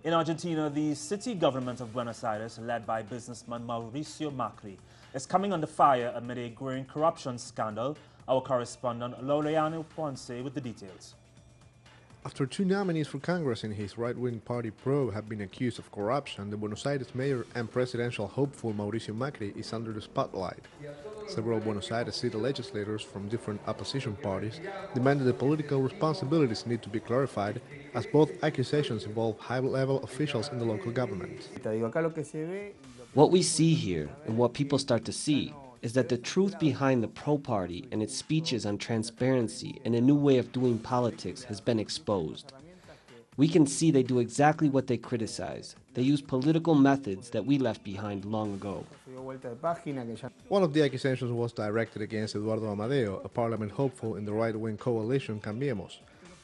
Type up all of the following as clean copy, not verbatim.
In Argentina, the city government of Buenos Aires, led by businessman Mauricio Macri, is coming under fire amid a growing corruption scandal. Our correspondent Laureano Ponce with the details. After two nominees for Congress in his right-wing party PRO have been accused of corruption, the Buenos Aires mayor and presidential hopeful Mauricio Macri is under the spotlight. Several Buenos Aires city legislators from different opposition parties demanded the political responsibilities need to be clarified, as both accusations involve high-level officials in the local government. What we see here, and what people start to see, is that the truth behind the PRO party and its speeches on transparency and a new way of doing politics has been exposed. We can see they do exactly what they criticize. They use political methods that we left behind long ago. One of the accusations was directed against Eduardo Amadeo, a parliament hopeful in the right-wing coalition Cambiemos.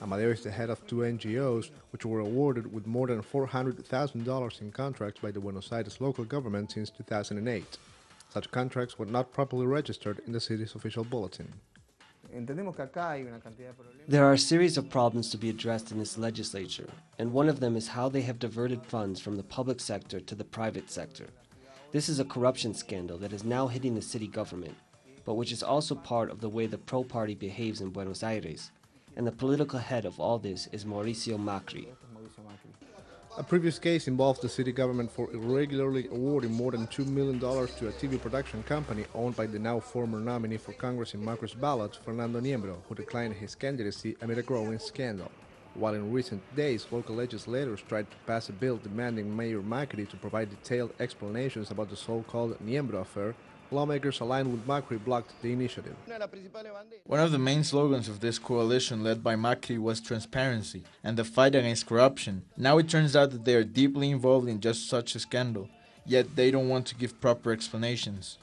Amadeo is the head of two NGOs, which were awarded with more than $400,000 in contracts by the Buenos Aires local government since 2008. Such contracts were not properly registered in the city's official bulletin. There are a series of problems to be addressed in this legislature, and one of them is how they have diverted funds from the public sector to the private sector. This is a corruption scandal that is now hitting the city government, but which is also part of the way the PRO party behaves in Buenos Aires, and the political head of all this is Mauricio Macri. A previous case involves the city government for irregularly awarding more than $2 million to a TV production company owned by the now former nominee for Congress in Macri's ballot, Fernando Niembro, who declined his candidacy amid a growing scandal. While in recent days, local legislators tried to pass a bill demanding Mayor Macri to provide detailed explanations about the so-called Niembro affair, lawmakers aligned with Macri blocked the initiative. One of the main slogans of this coalition led by Macri was transparency and the fight against corruption. Now it turns out that they are deeply involved in just such a scandal, yet they don't want to give proper explanations.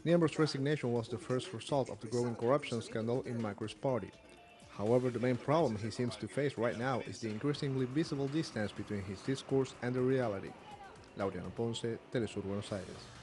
Niembro's resignation was the first result of the growing corruption scandal in Macri's party. However, the main problem he seems to face right now is the increasingly visible distance between his discourse and the reality. Laureano Ponce, teleSUR, Buenos Aires.